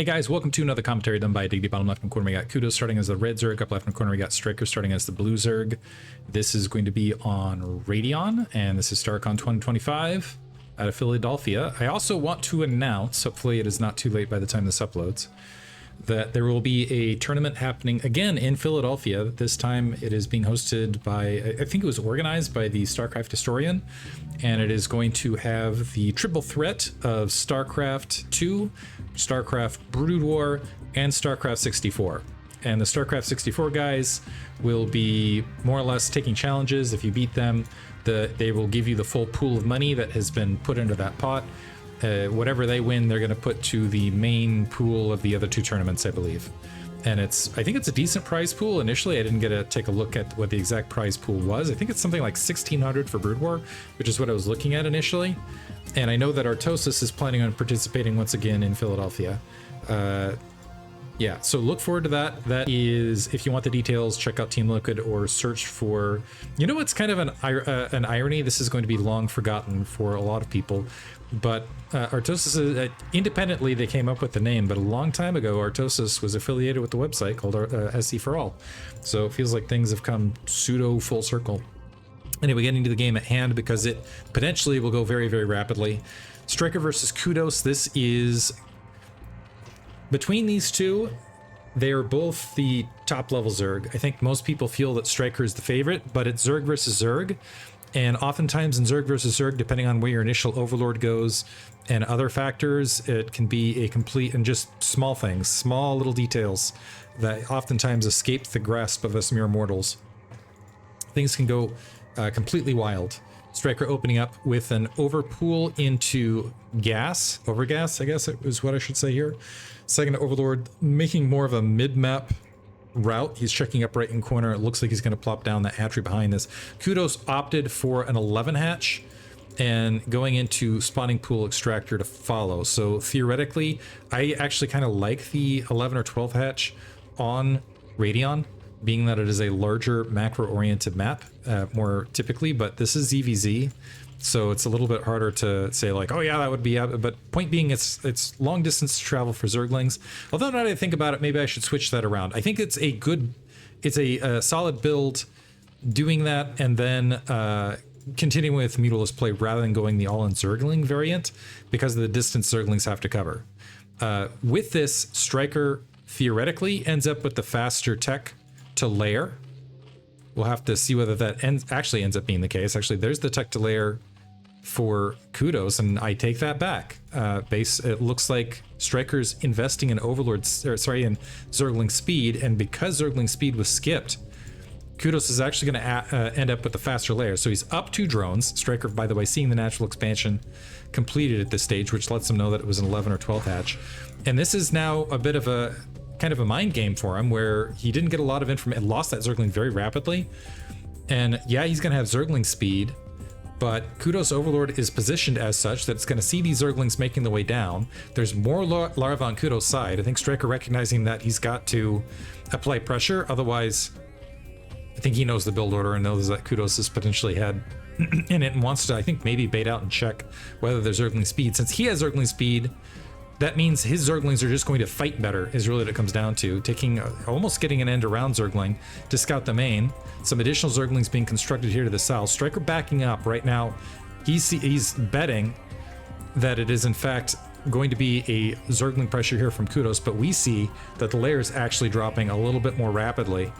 Hey guys, welcome to another commentary done by Diggity. Bottom left hand corner we got Kudos starting as the red Zerg. Up left hand corner we got Styker starting as the blue Zerg. This is going to be on Radeon, and this is Starcon 2025 out of Philadelphia. I also want to announce, hopefully it is not too late by the time this uploads, that there will be a tournament happening again in Philadelphia. This time it is being hosted by, I think it was organized by the StarCraft historian, and it is going to have the triple threat of StarCraft 2, StarCraft Brood War, and StarCraft 64. And the StarCraft 64 guys will be more or less taking challenges. If you beat them, they will give you the full pool of money that has been put into that pot. Whatever they win, they're going to put to the main pool of the other two tournaments, I believe. And I think it's a decent prize pool. Initially, I didn't get to take a look at what the exact prize pool was. I think it's something like 1,600 for Brood War, which is what I was looking at initially. And I know that Artosis is planning on participating once again in Philadelphia. Yeah, so look forward to that. That is, if you want the details, check out Team Liquid or search for, you know what's kind of an irony? This is going to be long forgotten for a lot of people, but Artosis, independently they came up with the name, but a long time ago Artosis was affiliated with the website called SC for All. So it feels like things have come pseudo full circle. Anyway, getting to the game at hand, because it potentially will go very, very rapidly. Styker versus Kudos. This is, between these two, they are both the top level Zerg. I think most people feel that Styker is the favorite, but it's Zerg versus Zerg. And oftentimes in Zerg versus Zerg, depending on where your initial overlord goes and other factors, it can be a complete and just small things, small little details that oftentimes escape the grasp of us mere mortals. Things can go completely wild. Styker opening up with an overpool into gas, overgas, I guess it is what I should say here. Second overlord making more of a mid-map route. He's checking up right in corner. It looks like he's going to plop down that hatchery behind this. Kudos opted for an 11 hatch and going into spawning pool extractor to follow. So theoretically, I actually kind of like the 11 or 12 hatch on Radeon, being that it is a larger macro-oriented map, more typically, but this is ZVZ, so it's a little bit harder to say like, oh yeah, that would be, but point being, it's long distance to travel for Zerglings. Although now that I think about it, maybe I should switch that around. I think it's a solid build doing that, and then continuing with Mutalist play rather than going the all-in Zergling variant, because of the distance Zerglings have to cover. With this, Styker theoretically ends up with the faster tech to layer. We'll have to see whether that actually ends up being the case. Actually, there's the tech to layer for Kudos, and I take that back. It looks like Styker's investing in in Zergling speed, and because Zergling speed was skipped, Kudos is actually going to end up with the faster layer. So he's up 2 drones. Styker, by the way, seeing the natural expansion completed at this stage, which lets him know that it was an 11 or 12 hatch. And this is now a bit of a kind of a mind game for him, where he didn't get a lot of information, lost that Zergling very rapidly. And yeah, he's going to have Zergling speed, but Kudos Overlord is positioned as such that it's going to see these Zerglings making the way down. There's more larva on Kudos' side. I think Styker recognizing that he's got to apply pressure, otherwise I think he knows the build order and knows that Kudos has potentially had in it and wants to, I think, maybe bait out and check whether there's Zergling speed. Since he has Zergling speed, that means his Zerglings are just going to fight better, is really what it comes down to. Almost getting an end around Zergling to scout the main. Some additional Zerglings being constructed here to the south. Styker backing up right now. He's betting that it is in fact going to be a Zergling pressure here from Kudos, but we see that the layer is actually dropping a little bit more rapidly.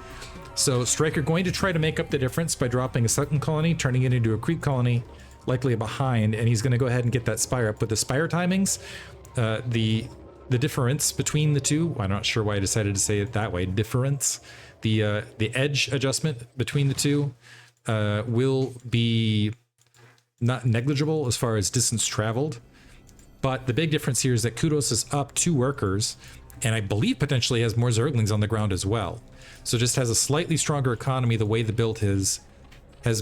So Styker going to try to make up the difference by dropping a second colony, turning it into a creep colony, likely behind, and he's going to go ahead and get that spire up. With the spire timings, the difference between the two, I'm not sure why I decided to say it that way, difference, the edge adjustment between the two will be not negligible as far as distance traveled, but the big difference here is that Kudos is up 2 workers, and I believe potentially has more Zerglings on the ground as well. So just has a slightly stronger economy the way the build has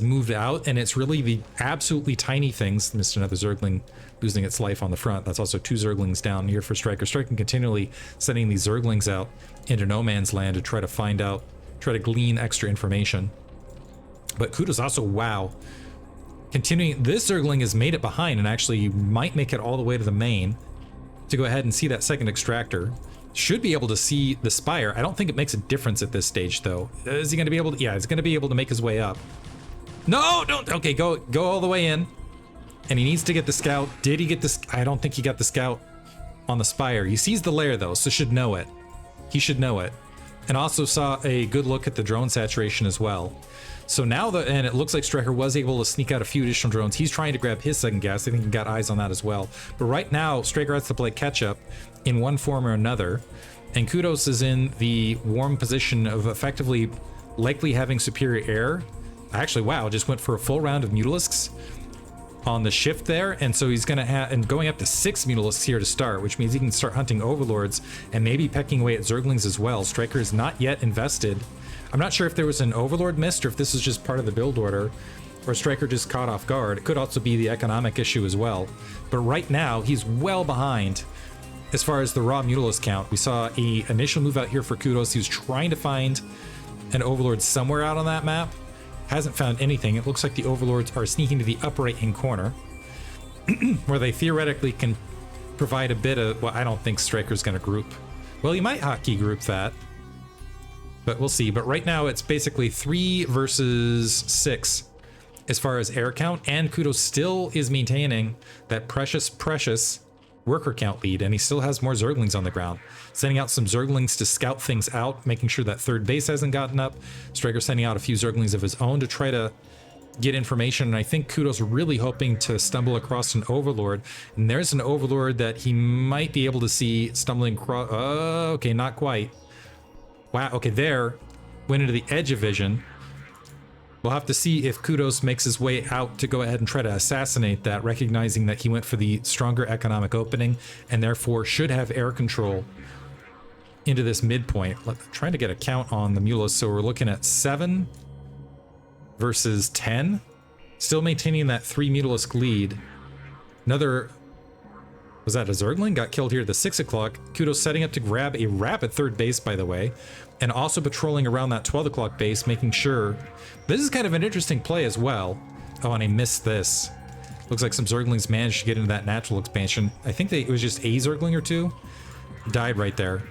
moved out, and it's really the absolutely tiny things. Missed another Zergling losing its life on the front. That's also 2 Zerglings down here for Styker. Styker continually sending these Zerglings out into no man's land to try to glean extra information. But Kudos also, wow, continuing, this Zergling has made it behind and actually might make it all the way to the main. to go ahead and see that second extractor. Should be able to see the spire. I don't think it makes a difference at this stage, though. Is he going to be able to? Yeah, he's going to be able to make his way up. No, don't. Okay, go all the way in. And he needs to get the scout. Did he get this? I don't think he got the scout on the spire. He sees the lair, though, so should know it. He should know it. And also saw a good look at the drone saturation as well. So now, and it looks like Styker was able to sneak out a few additional drones. He's trying to grab his second gas. I think he got eyes on that as well. But right now, Styker has to play catch up in one form or another. And Kudos is in the warm position of effectively likely having superior air. Actually, wow, just went for a full round of Mutalisks on the shift there, and so he's gonna have, and going up to 6 Mutalisks here to start, which means he can start hunting Overlords and maybe pecking away at Zerglings as well. Styker is not yet invested. I'm not sure if there was an Overlord missed or if this is just part of the build order, or Styker just caught off guard. It could also be the economic issue as well. But right now, he's well behind as far as the raw Mutalisk count. We saw a initial move out here for Kudos. He was trying to find an Overlord somewhere out on that map. Hasn't found anything. It looks like the Overlords are sneaking to the upper right-hand corner, where they theoretically can provide a bit of, well, I don't think Striker's going to group. Well, he might hotkey group that, but we'll see. But right now, it's basically 3 versus 6 as far as air count, and Kudos still is maintaining that precious worker count lead, and he still has more Zerglings on the ground. Sending out some Zerglings to scout things out, making sure that third base hasn't gotten up. Styker sending out a few Zerglings of his own to try to get information, and I think Kudos really hoping to stumble across an Overlord. And there's an Overlord that he might be able to see stumbling across. Okay, not quite. Wow, okay, there. Went into the edge of vision. We'll have to see if Kudos makes his way out to go ahead and try to assassinate that, recognizing that he went for the stronger economic opening and therefore should have air control into this midpoint. Trying to get a count on the Mulus, so we're looking at 7 versus 10. Still maintaining that 3 Mutalisk lead. Another, was that a Zergling? Got killed here at the 6 o'clock. Kudos setting up to grab a rapid third base, by the way, and also patrolling around that 12 o'clock base, making sure. This is kind of an interesting play as well. Oh, and I missed this. Looks like some Zerglings managed to get into that natural expansion. I think it was just a Zergling or two. Died right there.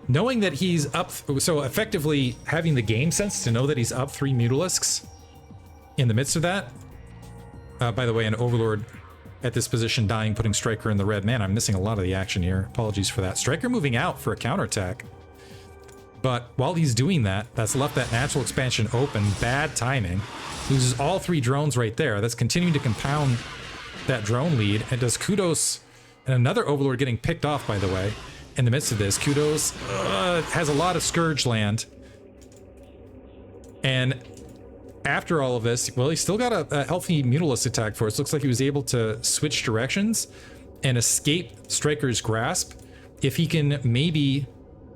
Knowing that he's up, so effectively having the game sense to know that he's up 3 Mutalisks in the midst of that. By the way, an Overlord at this position dying, putting Styker in the red. Man, I'm missing a lot of the action here. Apologies for that. Styker moving out for a counterattack. But while he's doing that, that's left that natural expansion open. Bad timing. Loses all 3 drones right there. That's continuing to compound that drone lead. And does Kudos, and another Overlord getting picked off, by the way, in the midst of this. Kudos has a lot of Scourge land. And after all of this, well, he's still got a healthy Mutalisk attack force. Looks like he was able to switch directions and escape Styker's grasp. If he can maybe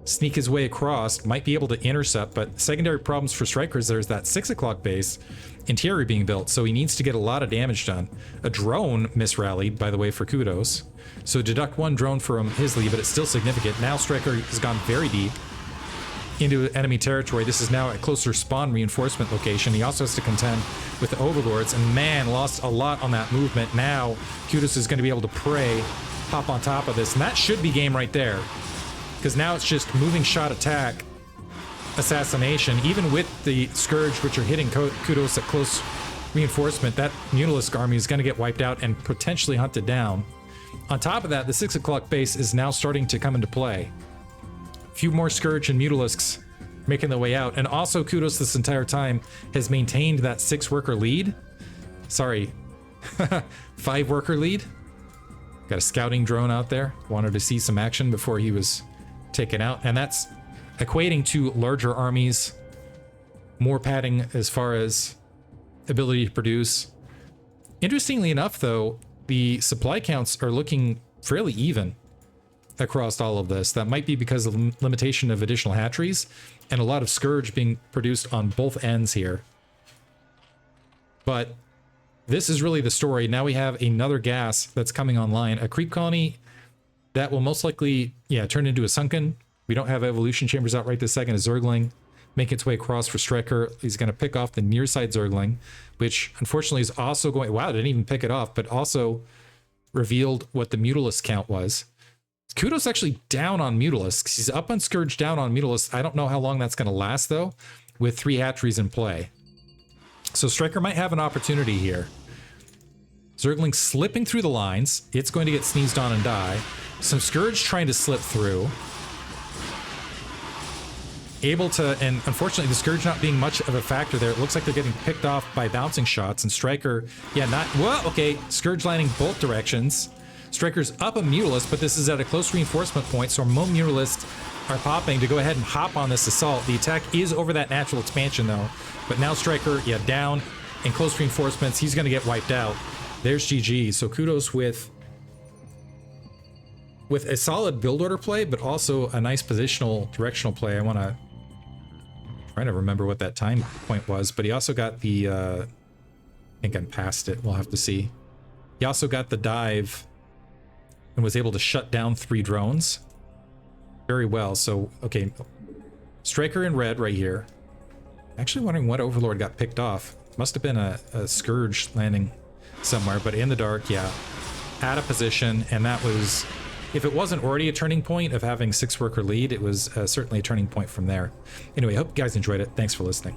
sneak his way across, might be able to intercept, but secondary problems for Styker is there's that 6 o'clock base interior being built, so he needs to get a lot of damage done. A drone misrallied, by the way, for Kudos. So deduct 1 drone from his lead, but it's still significant. Now Styker has gone very deep into enemy territory. This is now a closer spawn reinforcement location. He also has to contend with the Overlords, and man, lost a lot on that movement. Now Kudos is going to be able to pray, hop on top of this, and that should be game right there. Because now it's just moving shot attack, assassination. Even with the Scourge, which are hitting Kudos at close reinforcement, that Mutalisk army is going to get wiped out and potentially hunted down. On top of that, the 6 o'clock base is now starting to come into play. A few more Scourge and Mutalisks making their way out. And also Kudos this entire time has maintained that 6 worker lead. Sorry, 5 worker lead. Got a scouting drone out there. Wanted to see some action before he was taken out, and that's equating to larger armies, more padding as far as ability to produce. Interestingly enough, though, the supply counts are looking fairly even across all of this. That might be because of the limitation of additional hatcheries and a lot of Scourge being produced on both ends here. But this is really the story. Now we have another gas that's coming online, a creep colony that will most likely, turn into a sunken. We don't have evolution chambers out right this second. A Zergling making its way across for Styker. He's going to pick off the near side Zergling, which unfortunately is also going, wow, didn't even pick it off, but also revealed what the Mutalisk count was. Kudos actually down on Mutalisk. He's up on Scourge, down on Mutalisk. I don't know how long that's going to last, though, with 3 hatcheries in play. So Styker might have an opportunity here. Zergling slipping through the lines. It's going to get sneezed on and die. Some Scourge trying to slip through. Able to, and unfortunately the Scourge not being much of a factor there. It looks like they're getting picked off by bouncing shots, and Styker, yeah, not, whoa, okay, Scourge landing both directions. Striker's up a Mutalisk, but this is at a close reinforcement point, so more Mutalists are popping to go ahead and hop on this assault. The attack is over that natural expansion though, but now Styker, yeah, down in close reinforcements. He's gonna get wiped out. There's GG. So Kudos with a solid build order play, but also a nice positional directional play. I want to try to remember what that time point was, but he also got the I think I'm past it, we'll have to see. He also got the dive and was able to shut down 3 drones very well. So okay, Styker in red right here. Actually wondering what Overlord got picked off. Must have been a Scourge landing somewhere, but in the dark, yeah, out of position. And that was, if it wasn't already a turning point of having 6 worker lead, it was certainly a turning point from there. Anyway, I hope you guys enjoyed it. Thanks for listening.